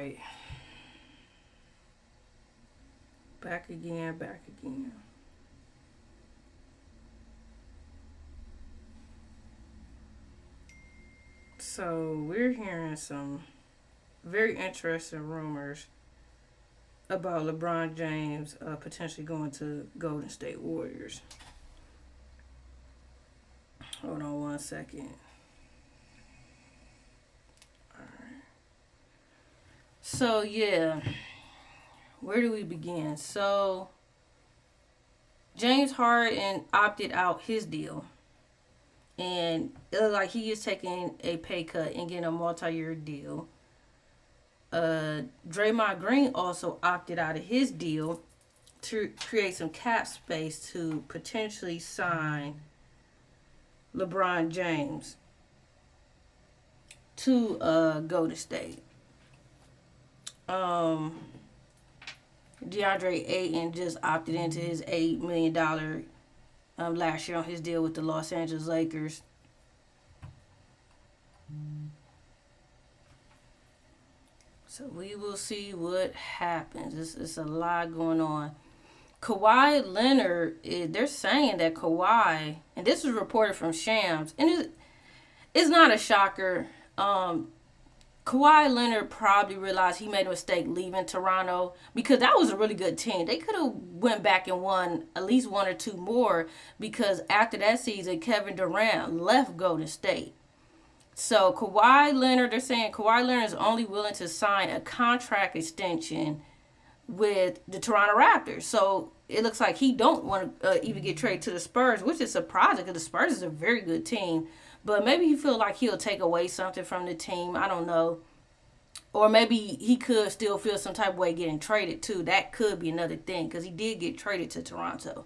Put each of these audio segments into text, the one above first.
right. Back again, back again. So we're hearing some very interesting rumors about LeBron James potentially going to Golden State Warriors. Hold on one second. So yeah, where do we begin? So James Harden opted out his deal, and it looks like he is taking a pay cut and getting a multi-year deal. Draymond Green also opted out of his deal to create some cap space to potentially sign LeBron James to Golden State. Um, DeAndre Ayton just opted into his $8 million last year on his deal with the Los Angeles Lakers. So we will see what happens. It's a lot going on. Kawhi Leonard, they're saying that Kawhi, and this was reported from Shams, and it's not a shocker. Kawhi Leonard probably realized he made a mistake leaving Toronto because that was a really good team. They could have went back and won at least one or two more because after that season, Kevin Durant left Golden State. So Kawhi Leonard, they're saying Kawhi Leonard is only willing to sign a contract extension with the Toronto Raptors. So it looks like he don't want to even get traded to the Spurs, which is surprising because the Spurs is a very good team. But maybe he feel like he'll take away something from the team. I don't know. Or maybe he could still feel some type of way getting traded too. That could be another thing because he did get traded to Toronto.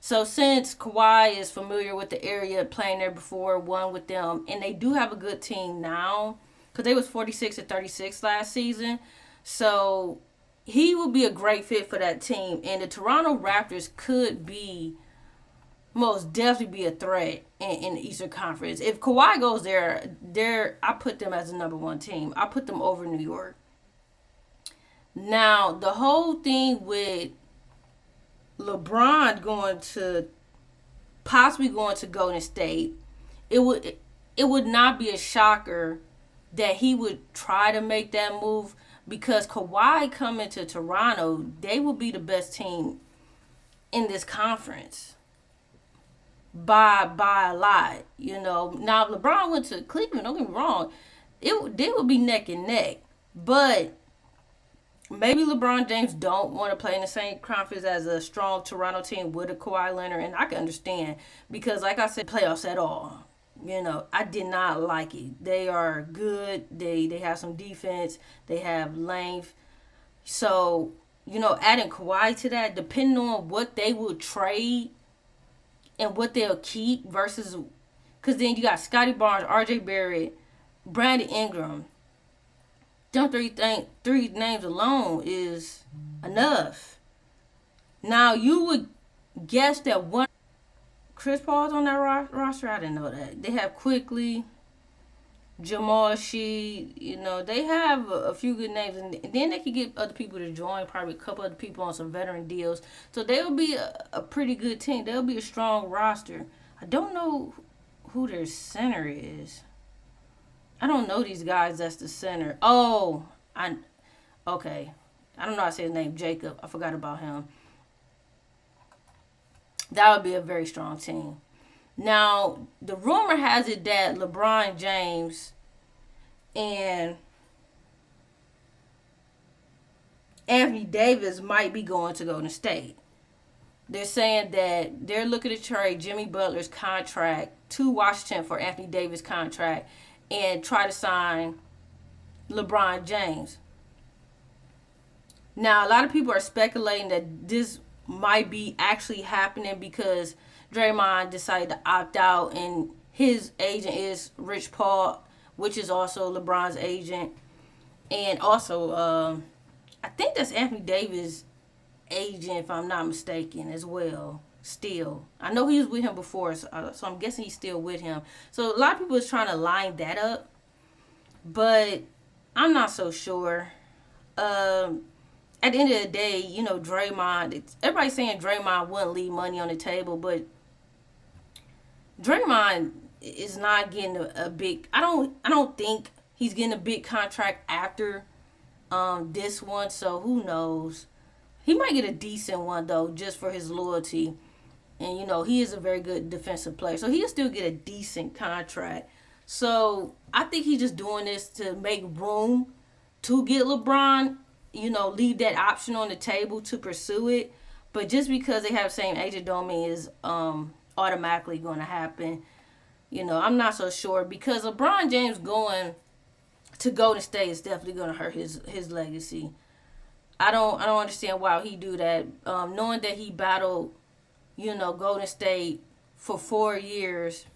So since Kawhi is familiar with the area, playing there before, won with them, and they do have a good team now because they was 46-36 last season. So he will be a great fit for that team. And the Toronto Raptors could be most definitely be a threat in the Eastern Conference. If Kawhi goes there, I put them as the number one team. I put them over New York. Now, the whole thing with LeBron possibly going to Golden State, it would not be a shocker that he would try to make that move because Kawhi coming to Toronto, they will be the best team in this conference by a lot. Now if LeBron went to Cleveland, don't get me wrong, they would be neck and neck. But maybe LeBron James don't want to play in the same conference as a strong Toronto team with a Kawhi Leonard, and I can understand because, like I said, playoffs at all. I did not like it. They are good. They have some defense. They have length. So, adding Kawhi to that, depending on what they will trade and what they'll keep versus, because then you got Scotty Barnes, R.J. Barrett, Brandon Ingram. Them three names alone is enough. Now you would guess that one Chris Paul's on that roster. I didn't know that. They have Quickly, Jamal Sheed. They have a few good names, and then they could get other people to join. Probably a couple other people on some veteran deals. So they'll be a pretty good team. They'll be a strong roster. I don't know who their center is. I don't know these guys that's the center. Okay. I don't know how to say his name, Jacob. I forgot about him. That would be a very strong team. Now, the rumor has it that LeBron James and Anthony Davis might be going to Golden State. They're saying that they're looking to trade Jimmy Butler's contract to Washington for Anthony Davis' contract and try to sign LeBron James. Now, a lot of people are speculating that this might be actually happening because Draymond decided to opt out, and his agent is Rich Paul, which is also LeBron's agent. And also, I think that's Anthony Davis' agent, if I'm not mistaken, as well. Still, I know he was with him before, so I'm guessing he's still with him. So a lot of people is trying to line that up, but I'm not so sure. At the end of the day, Draymond. Everybody's saying Draymond wouldn't leave money on the table, but Draymond is not getting a big. I don't think he's getting a big contract after this one. So who knows? He might get a decent one though, just for his loyalty. And he is a very good defensive player, so he'll still get a decent contract. So I think he's just doing this to make room to get LeBron. Leave that option on the table to pursue it. But just because they have the same agent don't mean it's automatically going to happen. I'm not so sure because LeBron James going to Golden State is definitely going to hurt his legacy. I don't understand why he do that. Knowing that he battled, Golden State for 4 years,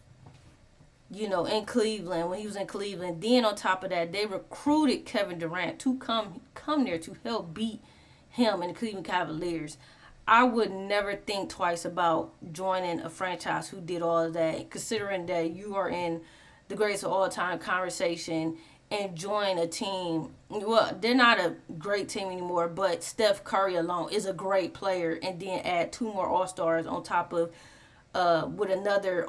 in Cleveland when he was in Cleveland. Then on top of that, they recruited Kevin Durant to come there to help beat him and the Cleveland Cavaliers. I would never think twice about joining a franchise who did all of that, considering that you are in the greatest of all time conversation and join a team. Well, they're not a great team anymore, but Steph Curry alone is a great player, and then add 2 more All-Stars on top of with another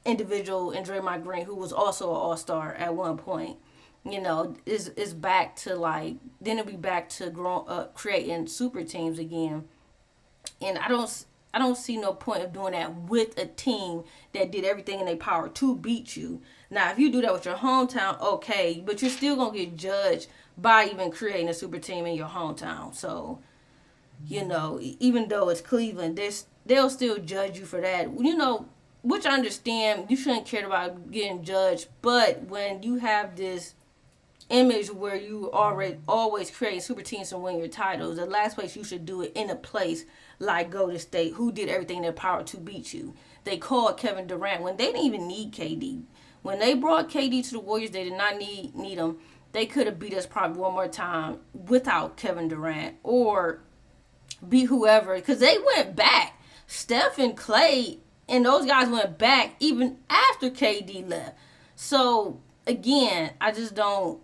individual in Draymond Green who was also an All-Star at one point. Is back to then it'll be back to creating super teams again. And I don't see no point of doing that with a team that did everything in their power to beat you. Now, if you do that with your hometown, okay, but you're still gonna get judged by even creating a super team in your hometown. So, even though it's Cleveland, they'll still judge you for that. Which I understand. You shouldn't care about getting judged, but when you have this image where you always create super teams and win your titles, the last place you should do it in a place like Golden State, who did everything in their power to beat you. They called Kevin Durant when they didn't even need KD. When they brought KD to the Warriors, they did not need him. They could have beat us probably one more time without Kevin Durant or beat whoever, because they went back. Steph and Clay and those guys went back even after KD left. So again, I don't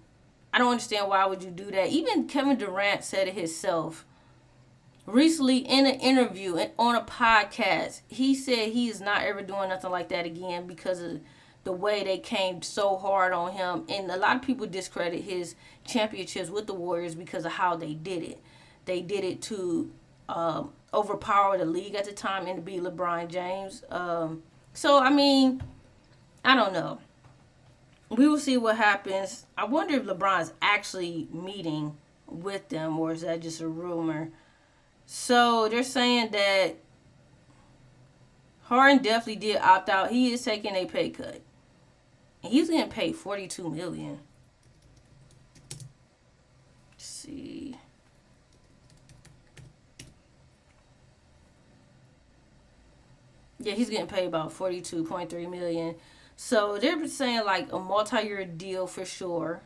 understand why would you do that. Even Kevin Durant said it himself recently in an interview and on a podcast. He said he is not ever doing nothing like that again because of the way they came so hard on him. And a lot of people discredit his championships with the Warriors because of how they did it. They did it to overpower the league at the time and to beat LeBron James. So, I mean, I don't know. We will see what happens. I wonder if LeBron's actually meeting with them, or is that just a rumor? So they're saying that Harden definitely did opt out. He is taking a pay cut. And he's getting paid $42 million. Let's see. Yeah, he's getting paid about $42.3 million. So they're saying like a multi-year deal for sure.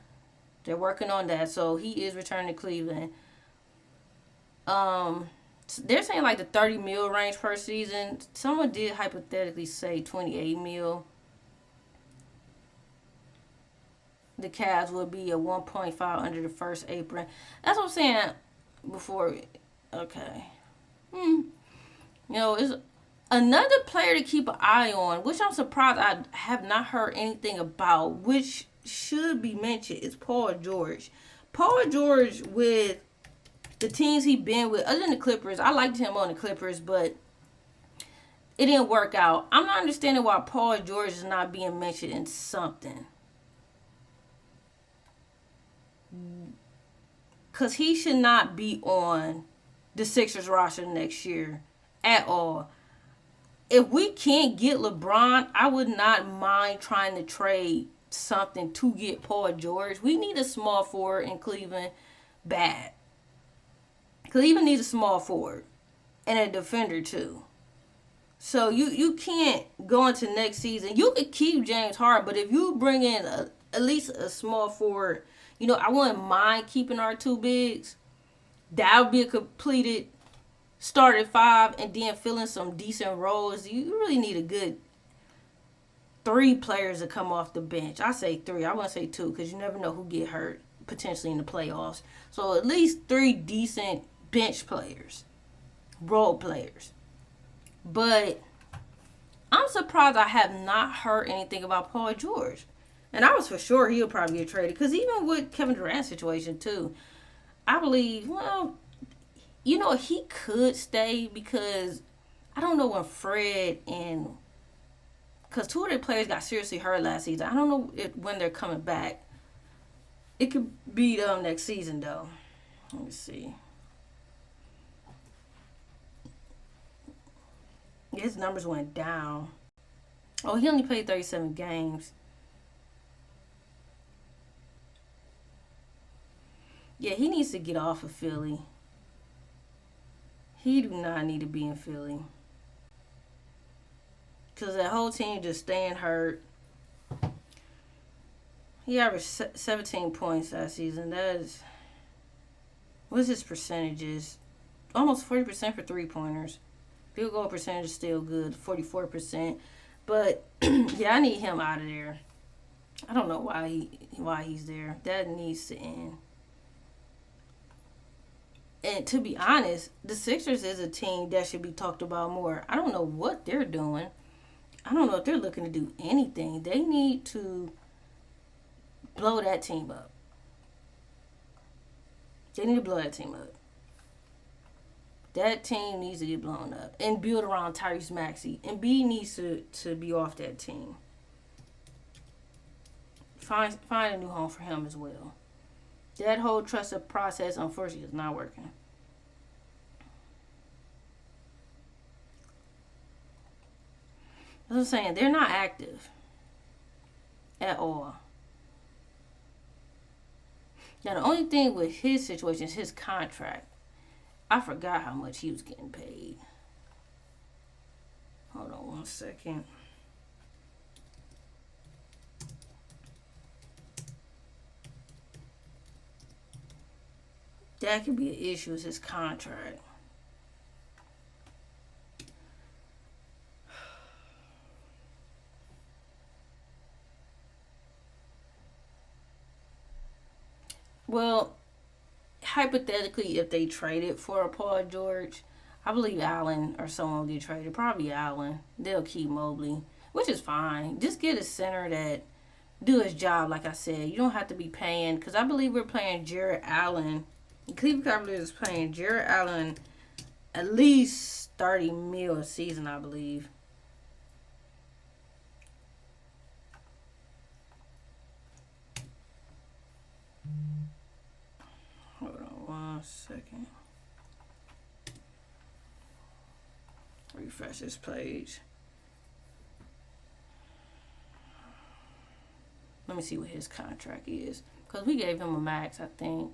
They're working on that. So he is returning to Cleveland. They're saying like the 30 mil range per season. Someone did hypothetically say 28 mil. The Cavs would be a 1.5 under the first apron. That's what I'm saying before. Okay. It's another player to keep an eye on, which I'm surprised I have not heard anything about, which should be mentioned, is Paul George. Paul George, with the teams he's been with, other than the Clippers, I liked him on the Clippers, but it didn't work out. I'm not understanding why Paul George is not being mentioned in something. Because he should not be on the Sixers roster next year at all. If we can't get LeBron, I would not mind trying to trade something to get Paul George. We need a small forward in Cleveland bad. Cleveland needs a small forward and a defender too. So you can't go into next season. You could keep James Harden, but if you bring in at least a small forward, I wouldn't mind keeping our 2 bigs. That would be a completed start at 5 and then fill in some decent roles. You really need a good 3 players to come off the bench. I say 3. I want to say 2 because you never know who get hurt. potentially in the playoffs. So at least 3 decent bench players, role players. But I'm surprised I have not heard anything about Paul George. And I was for sure he'll probably get traded. Because even with Kevin Durant's situation, too, I believe, well, he could stay because I don't know when Fred and... Because 2 of their players got seriously hurt last season. I don't know when they're coming back. It could be them next season, though. Let me see. His numbers went down. Oh, he only played 37 games. Yeah, he needs to get off of Philly. He do not need to be in Philly. Because that whole team just staying hurt. He averaged 17 points last season. What's his percentages? Almost 40% for 3-pointers. Field goal percentage is still good, 44%. But, yeah, I need him out of there. I don't know why he's there. That needs to end. And to be honest, the Sixers is a team that should be talked about more. I don't know what they're doing. I don't know if they're looking to do anything. They need to blow that team up. They need to blow that team up. That team needs to get blown up and build around Tyrese Maxey. And B needs to be off that team. Find a new home for him as well. That whole trusted process, unfortunately, is not working. As I'm saying, they're not active at all. Now, the only thing with his situation is his contract. I forgot how much he was getting paid. Hold on 1 second. That could be an issue, is his contract. Well, hypothetically, if they traded for a Paul George, I believe Allen or someone will get traded. Probably Allen. They'll keep Mobley, which is fine. Just get a center that do his job, like I said. You don't have to be paying, because I believe we're playing Jarrett Allen. Cleveland Cavaliers is playing Jarrett Allen at least 30 mil a season, I believe. Hold on 1 second. Refresh this page. Let me see what his contract is. Because we gave him a max, I think.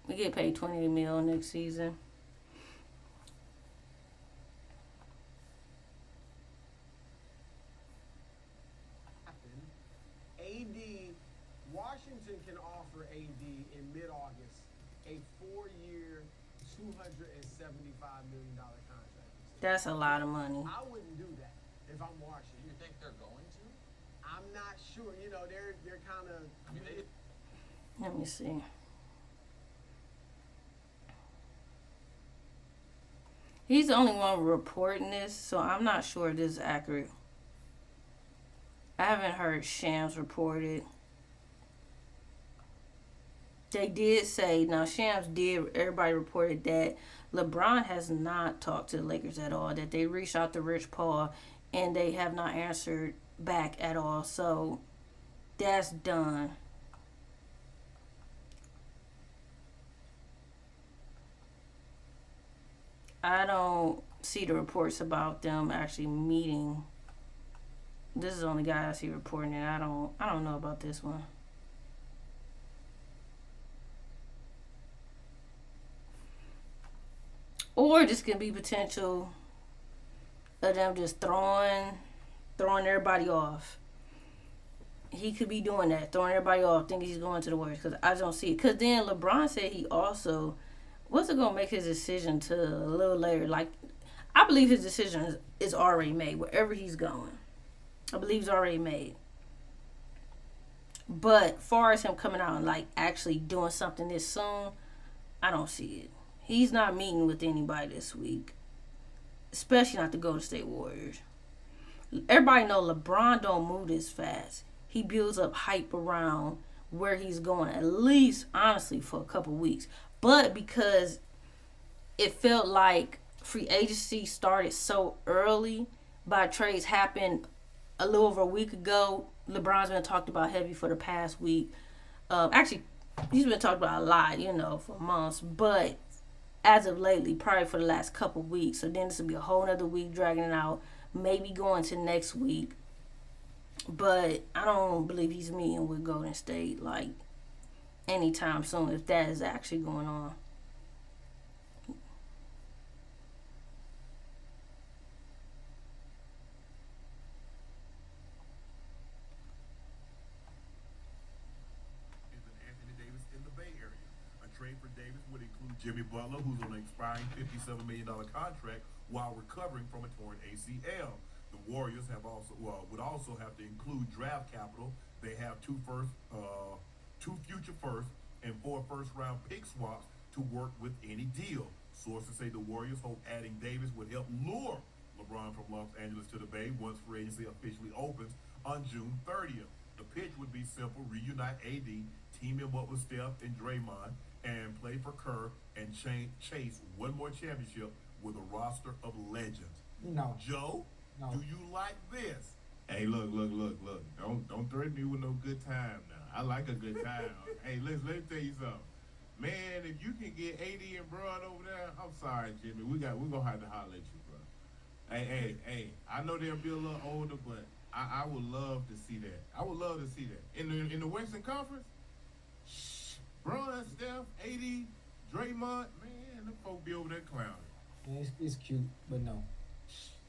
We get paid 20 mil next season. Washington can offer AD in mid-August a 4-year, $275 million contract. That's a lot of money. I wouldn't do that if I'm Washington. You think they're going to? I'm not sure. They're kind of. I mean, Let me see. He's the only one reporting this, so I'm not sure if this is accurate. I haven't heard Shams report it. They did say, now Shams did, everybody reported that LeBron has not talked to the Lakers at all, that they reached out to Rich Paul and they have not answered back at all. So that's done. I don't see the reports about them actually meeting. This is the only guy I see reporting it. I don't know about this one. Or this could be potential of them just throwing everybody off. He could be doing that, throwing everybody off, thinking he's going to the Warriors. Because I don't see it. Because then LeBron said he also wasn't going to make his decision till a little later. Like, I believe his decision is already made, wherever he's going. I believe it's already made. But far as him coming out and like actually doing something this soon, I don't see it. He's not meeting with anybody this week, especially not the Golden State Warriors. Everybody know LeBron don't move this fast. He builds up hype around where he's going, at least honestly for a couple weeks. But because it felt like free agency started so early, by trades happened a little over a week ago. LeBron's been talked about heavy for the past week. Actually, he's been talked about a lot, for months. But as of lately, probably for the last couple weeks. So then this will be a whole nother week dragging it out. Maybe going to next week. But I don't believe he's meeting with Golden State like anytime soon, if that is actually going on. Trade for Davis would include Jimmy Butler, who's on an expiring $57 million contract while recovering from a torn ACL. The Warriors would also have to include draft capital. They have two future firsts, and 4 first-round pick swaps to work with any deal. Sources say the Warriors hope adding Davis would help lure LeBron from Los Angeles to the Bay once free agency officially opens on June 30th. The pitch would be simple: reunite AD, team him up with Steph and Draymond, and play for Kerr and chase one more championship with a roster of legends. No. Joe, no. Do you like this? Hey, look. Don't threaten me with no good time now. I like a good time. Hey, let me tell you something. Man, if you can get AD and Bron over there, I'm sorry, Jimmy. We're gonna have to holler at you, bro. Hey, I know they'll be a little older, but I would love to see that. I would love to see that. In the Western Conference, Bron, Steph, AD, Draymond, man, them folk be over there clowning. Yeah, it's cute, but no.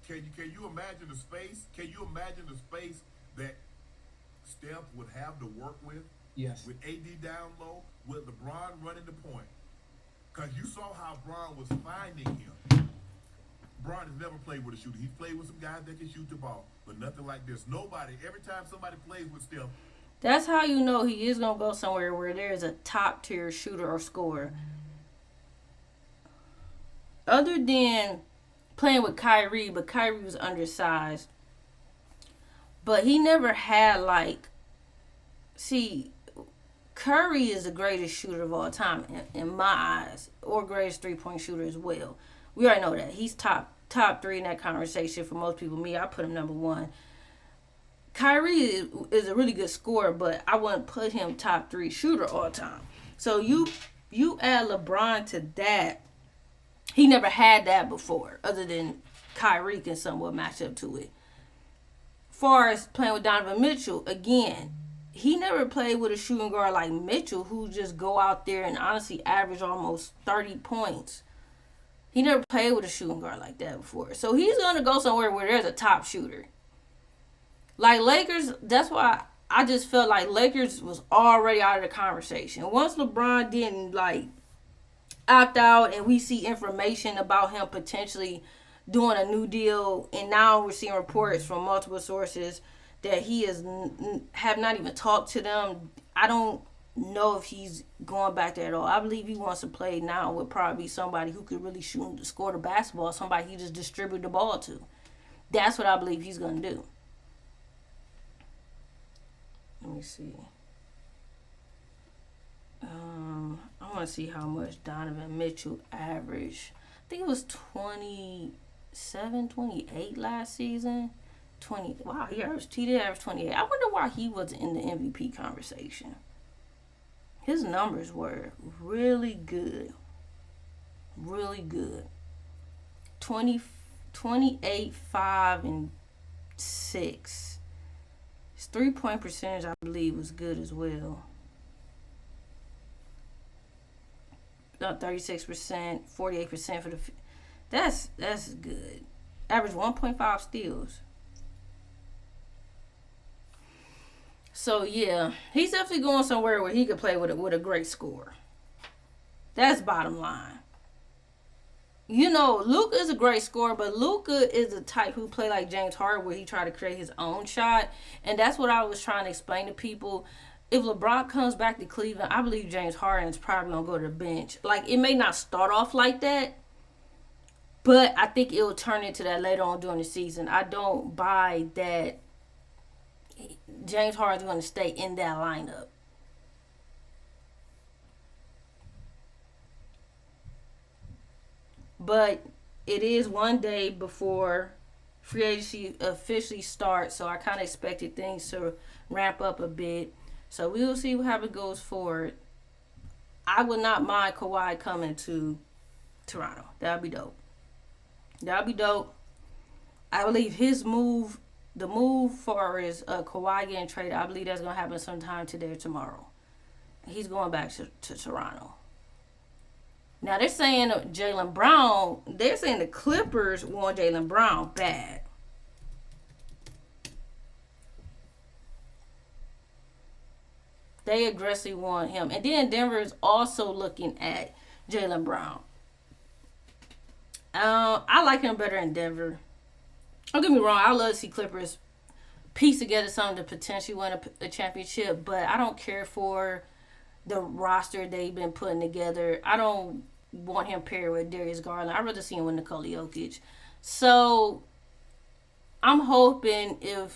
Can you imagine the space? Can you imagine the space that Steph would have to work with? Yes. With AD down low, with LeBron running the point. Because you saw how Bron was finding him. Bron has never played with a shooter. He's played with some guys that can shoot the ball, but nothing like this. Nobody, every time somebody plays with Steph, That's how you know he is going to go somewhere where there's a top-tier shooter or scorer. Other than playing with Kyrie, but Kyrie was undersized. But he never had, Curry is the greatest shooter of all time in my eyes, or greatest three-point shooter as well. We already know that. He's top 3 in that conversation for most people. Me, I put him number 1. Kyrie is a really good scorer, but I wouldn't put him top 3 shooter all time. So you add LeBron to that. He never had that before, other than Kyrie can somewhat match up to it. Far as playing with Donovan Mitchell, again, he never played with a shooting guard like Mitchell, who just go out there and honestly average almost 30 points. He never played with a shooting guard like that before. So he's going to go somewhere where there's a top shooter. Like Lakers, that's why I just felt like Lakers was already out of the conversation. Once LeBron didn't opt out and we see information about him potentially doing a new deal, and now we're seeing reports from multiple sources that he have not even talked to them. I don't know if he's going back there at all. I believe he wants to play now with probably somebody who could really score the basketball, somebody he just distribute the ball to. That's what I believe he's going to do. Let me see. I want to see how much Donovan Mitchell averaged. I think it was 27, 28 last season. 20. Wow, he did average 28. I wonder why he wasn't in the MVP conversation. His numbers were really good. Really good. 28, 5, and 6. His 3-point percentage, I believe, was good as well. About 36%, 48% for the. That's good. Average 1.5 steals. So yeah, he's definitely going somewhere where he could play with a great score. That's bottom line. Luka is a great scorer, but Luka is the type who play like James Harden, where he try to create his own shot, and that's what I was trying to explain to people. if LeBron comes back to Cleveland, I believe James Harden is probably going to go to the bench. Like, it may not start off like that, but I think it will turn into that later on during the season. I don't buy that James Harden's going to stay in that lineup. But it is one day before free agency officially starts, so I kind of expected things to ramp up a bit. So we will see how it goes forward. I would not mind Kawhi coming to Toronto. That would be dope. That would be dope. I believe his move, the move for his Kawhi getting traded, I believe that's going to happen sometime today or tomorrow. He's going back to Toronto. Now, they're saying Jaylen Brown, they're saying the Clippers want Jaylen Brown bad. They aggressively want him. And then Denver is also looking at Jaylen Brown. I like him better in Denver. Don't get me wrong. I love to see Clippers piece together something to potentially win a championship. But I don't care for the roster they've been putting together. I don't want him paired with Darius Garland. I'd rather see him with Nikola Jokic. So I'm hoping he'll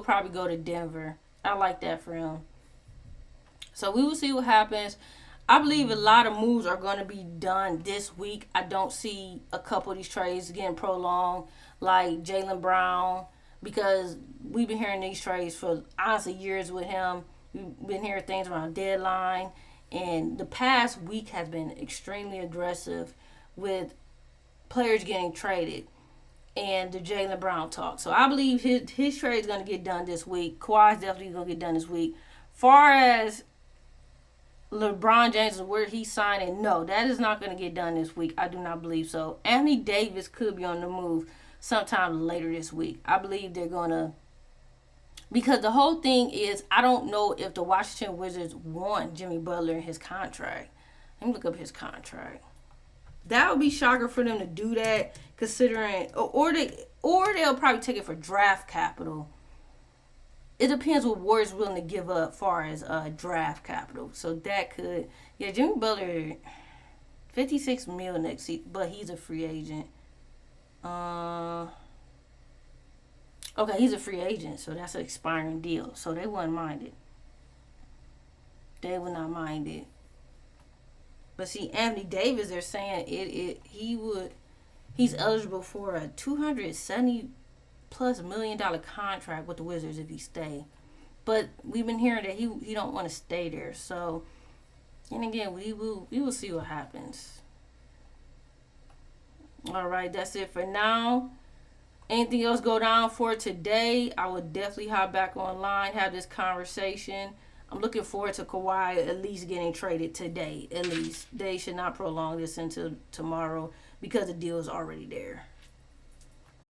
probably go to Denver. I like that for him. So we will see what happens. I believe a lot of moves are going to be done this week. I don't see a couple of these trades getting prolonged, like Jaylen Brown, because we've been hearing these trades for honestly years with him. We've been hearing things around deadline, and the past week has been extremely aggressive with players getting traded and the Jaylen Brown talk. So I believe his trade is going to get done this week. Kawhi's definitely going to get done this week. Far as LeBron James and where he's signing, no, that is not going to get done this week. I do not believe so. Anthony Davis could be on the move sometime later this week. I believe they're going to, because the whole thing is, I don't know if the Washington Wizards want Jimmy Butler in his contract. Let me look up his contract. That would be shocker for them to do that, considering, or they'll probably take it for draft capital. It depends what Warriors willing to give up, far as draft capital. So that could, Jimmy Butler, $56 million next season, but he's a free agent. Okay, he's a free agent, so that's an expiring deal. So they wouldn't mind it. They would not mind it. But see, Anthony Davis, they're saying he's eligible for a $270+ million contract with the Wizards if he stay. But we've been hearing that he don't want to stay there. So, and again, we will see what happens. All right, that's it for now. Anything else go down for today, I would definitely hop back online, have this conversation. I'm looking forward to Kawhi at least getting traded today, at least. They should not prolong this until tomorrow because the deal is already there.